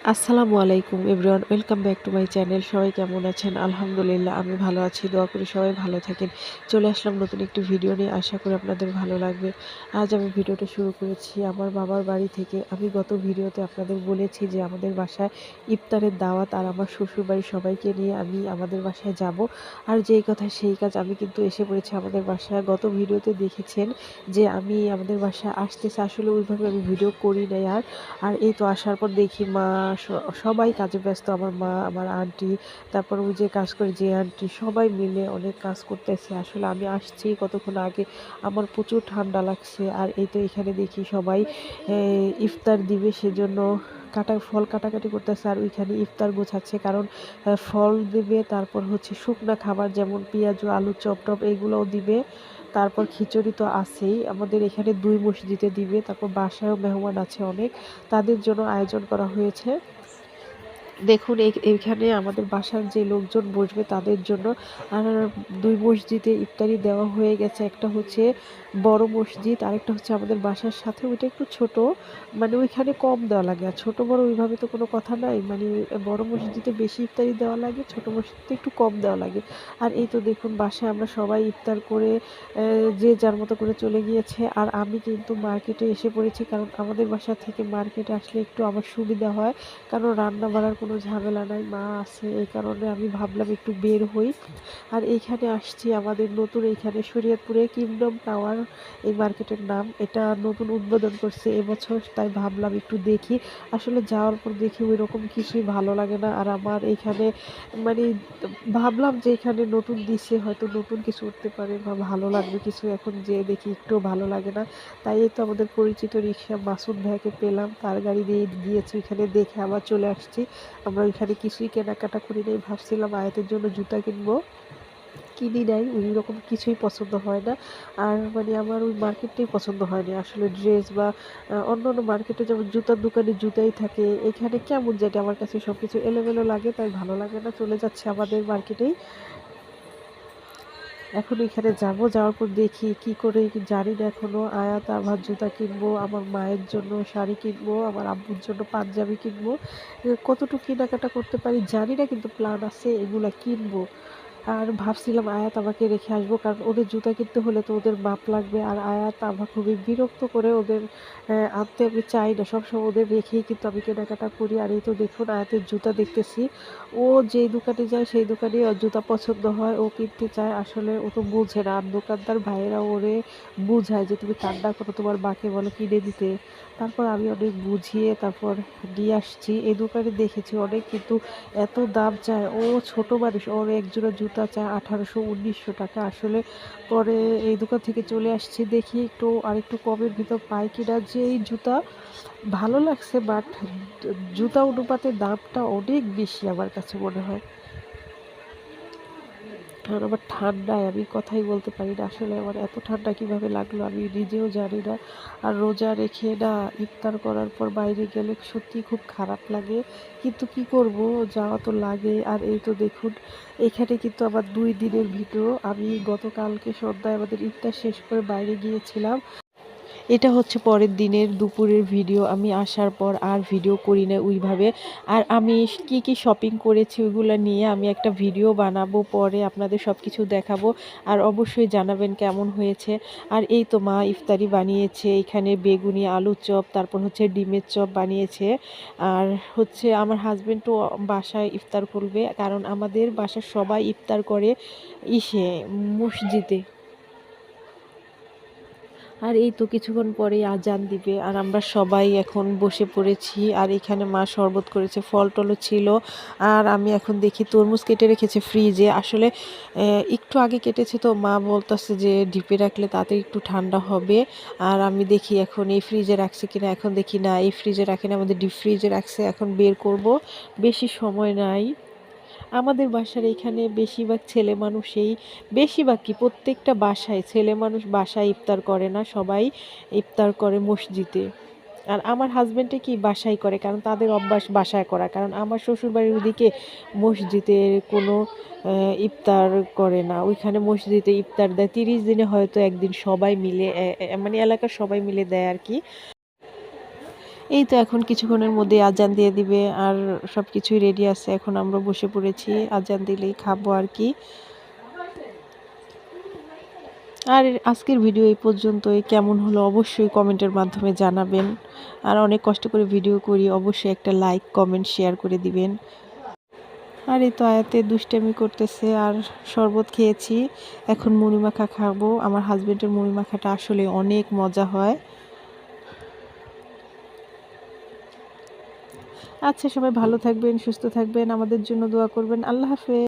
আসসালামু আলাইকুম everyone, welcome back to my channel. সবাই কেমন আছেন? আলহামদুলিল্লাহ আমি ভালো আছি, দোয়া করি সবাই ভালো থাকেন। চলে আসলাম নতুন একটি ভিডিও নিয়ে, আশা করি আপনাদের ভালো লাগবে। আজ আমি ভিডিওটা শুরু করেছি আমার বাবার বাড়ি থেকে। আমি গত ভিডিওতে আপনাদের বলেছি যে আমাদের বাসায় ইফতারের দাওয়াত, আর আমার শ্বশুরবাড়ির সবাইকে নিয়ে আমি আমাদের বাসায় যাব। আর যেই কথা সেই কাজ, আমি কিন্তু এসে পড়েছি আমাদের বাসায়। গত ভিডিওতে দেখেছেন যে আমি আমাদের বাসায় আসতেছি, আসলে ওইভাবে আমি ভিডিও করি নাই। আর এই তো আসার পর দেখি মা সবাই কাজে ব্যস্ত। আমার মা, আমার আন্টি, তারপর ওই যে কাজ করে যে আন্টি, সবাই মিলে অনেক কাজ করতেছে। আসলে আমি আসছি কতক্ষণ আগে, আমার প্রচুর ঠান্ডা লাগছে। আর এই তো এখানে দেখি সবাই ইফতার দিবে, সেজন্য ফল কাটাকাটি করতেছে। আর ওইখানে ইফতার গোছাচ্ছে, কারণ ফল দিবে, তারপর হচ্ছে শুকনা খাবার যেমন পেঁয়াজ, আলু চপ টপ এগুলোও দিবে। তারপর খিচুড়ি তো আছেই, আমাদের এখানে ২ মসজিদে দিবে। তারপর বাসায়ও মেহমান আছে অনেক, তাদের জন্য আয়োজন করা হয়েছে। দেখুন এইখানে আমাদের বাসার যে লোকজন বসবে তাদের জন্য। আর ২ মসজিদে ইফতারি দেওয়া হয়ে গেছে। একটা হচ্ছে বড় মসজিদ, আরেকটা হচ্ছে আমাদের বাসার সাথে, ওইটা একটু ছোট, মানে ওইখানে কম দেওয়া লাগে। আর ছোট বড় ওইভাবে তো কোনো কথা নাই, মানে বড় মসজিদে বেশি ইফতারি দেওয়া লাগে, ছোট মসজিদে একটু কম দেওয়া লাগে। আর এই তো দেখুন বাসায় আমরা সবাই ইফতার করে যে যার মতো করে চলে গিয়েছে। আর আমি কিন্তু মার্কেটে এসে পড়েছি, কারণ আমাদের বাসা থেকে মার্কেটে আসলে একটু আমার সুবিধা হয়, কারণ রান্না বাড়ার কোনো ঝামেলা নাই, মা আছে। এই কারণে আমি ভাবলাম একটু বের হই। আর এইখানে আসছি আমাদের নতুন, এইখানে শরীয়তপুরে কিংডম টাওয়ার এই মার্কেটের নাম। এটা নতুন উদ্বোধন করছে এবছর, তাই ভাবলাম একটু দেখি। আসলে যাওয়ার পর দেখি ওই রকম কিছুই ভালো লাগে না। আর আমার এইখানে মানে ভাবলাম যে এখানে নতুন দিছে, হয়তো নতুন কিছু উঠতে পারে বা ভালো লাগবে কিছু। এখন যে দেখি একটুও ভালো লাগে না। তাই এই তো আমাদের পরিচিত রিক্সা মাসুদ ভাইকে পেলাম, তার গাড়ি দিয়ে গিয়েছি, ওইখানে দেখে আবার চলে আসছি। আমরা ওইখানে কিছুই কেনাকাটা করি নাই, ভাবছিলাম আয়াতের জন্য জুতা কিনবো, কিনি নাই। ওই রকম কিছুই পছন্দ হয় না। আর মানে আমার ওই মার্কেটটাই পছন্দ হয়নি আসলে, ড্রেস বা অন্য অন্য মার্কেটে যেমন জুতার দোকানে জুতাই থাকে, এখানে কেমন জানি আমার কাছে সব কিছু এলোমেলো লাগে, তাই ভালো লাগে না। চলে যাচ্ছে আমাদের মার্কেটেই। এখন এখানে যাব, যাওয়ার পর দেখি কি করে, জানি না এখনো। আয়াত আবার জুতা কিনবো, আমার মায়ের জন্য শাড়ি কিনবো, আমার আব্বুর জন্য পাঞ্জাবি কিনবো। কতটুকু কেনাকাটা করতে পারি জানি না, কিন্তু প্ল্যান আছে এগুলা কিনবো। আর ভাবছিলাম আয়াত আমাকে রেখে আসবো, কারণ ওদের জুতা কিনতে হলে তো ওদের মাপ লাগবে। আর আয়াত আমার খুবই বিরক্ত করে, ওদের আনতে আমি চাই না, সবসময় ওদের রেখেই কিন্তু আমি কেনাকাটা করি। আর এই তো দেখুন আয়াতের জুতা দেখতেছি, ও যেই দোকানে যায় সেই দোকানে ওর জুতা পছন্দ হয়, ও কিনতে চায়। আসলে ও তো বুঝে না, আর দোকানদার ভাইয়েরা ওরে বুঝায় যে তুমি কান্না করো, তোমার মাকে বলো কিনে দিতে। তারপর আমি অনেক বুঝিয়ে তারপর নিয়ে আসছি। এই দোকানে দেখেছি অনেক, কিন্তু এত দাম চায়। ও ছোট মানুষ, ওর এক জোড়া জুতা চায় 1800-1900 টাকা। আসলে পরে এই দোকান থেকে চলে আসছি, দেখি একটু আরেকটু কমের ভিতর পাই কিনা। যে এই জুতা ভালো লাগছে, বাট জুতা অনুপাতে দামটা অনেক বেশি আমার কাছে মনে হয়। আর আমার ঠান্ডায় আমি কথাই বলতে পারি না, আসলে আমার এত ঠান্ডা কিভাবে লাগলো আমি নিজেও জানি না। আর রোজা রেখে না ইফতার করার পর বাইরে গেলে সত্যি খুব খারাপ লাগে, কিন্তু কি করব, যাওয়া তো লাগে। আর এই তো দেখুন এখানে কিন্তু আমার 2 দিনের ভিডিও। আমি গতকালকে সন্ধ্যায় আমাদের ইফতার শেষ করে বাইরে গিয়েছিলাম। এটা হচ্ছে পরের দিনের দুপুরের ভিডিও। আমি আসার পর আর ভিডিও করি না ওইভাবে। আর আমি কি কি শপিং করেছি ওইগুলো নিয়ে আমি একটা ভিডিও বানাবো, পরে আপনাদের সব কিছু দেখাবো। আর অবশ্যই জানাবেন কেমন হয়েছে। আর এই তো মা ইফতারি বানিয়েছে, এখানে বেগুনি আলুর চপ, তারপর হচ্ছে ডিমের চপ বানিয়েছে। আর হচ্ছে আমার হাজবেন্ডও বাসায় ইফতার করবে, কারণ আমাদের বাসার সবাই ইফতার করে ইসে মসজিদে। আর এই তো কিছুক্ষণ পরেই আজান দিবে, আর আমরা সবাই এখন বসে পড়েছি। আর এখানে মা শরবত করেছে, ফল টলও ছিল। আর আমি এখন দেখি তরমুজ কেটে রেখেছে ফ্রিজে। আসলে একটু আগে কেটেছে, তো মা বলতেছে যে ডিপে রাখলে তাতে একটু ঠান্ডা হবে। আর আমি দেখি এখন এই ফ্রিজে রাখছে কিনা, এখন দেখি না এই ফ্রিজে রাখে না, আমাদের ডিপ ফ্রিজে রাখছে। এখন বের করব, বেশি সময় নাই। আমাদের বাসার এখানে বেশিরভাগ ছেলে মানুষই, বেশিরভাগ কি প্রত্যেকটা বাসায় ছেলে মানুষ বাসায় ইফতার করে না, সবাই ইফতার করে মসজিদে। আর আমার হাজবেন্ডে কি বাসায় করে, কারণ তাদের অভ্যাস বাসায় করা। কারণ আমার শ্বশুরবাড়ির ওদিকে মসজিদের কোনো ইফতার করে না, ওইখানে মসজিদে ইফতার দেয় 30 দিনে হয়তো একদিন সবাই মিলে, মানে এলাকার সবাই মিলে দেয় আর কি। এই তো এখন কিছুক্ষণের মধ্যে আজান দিয়ে দিবে আর সব কিছুই রেডি আছে। এখন আমরা বসে পড়েছি, আজান দিলেই খাবো আর কি। আর আজকের ভিডিও এই পর্যন্তই। কেমন হলো অবশ্যই কমেন্টের মাধ্যমে জানাবেন। আর অনেক কষ্ট করে ভিডিও করি, অবশ্যই একটা লাইক কমেন্ট শেয়ার করে দিবেন। আর এই তো আয়াতে দুষ্টামি করতেছে আর শরবত খেয়েছি, এখন মুড়ি মাখা খাবো। আমার হাজবেন্ডের মুড়ি মাখাটা আসলে অনেক মজা হয়। আচ্ছা, সবাই ভালো থাকবেন, সুস্থ থাকবেন, আমাদের জন্য দোয়া করবেন। আল্লাহ হাফেজ।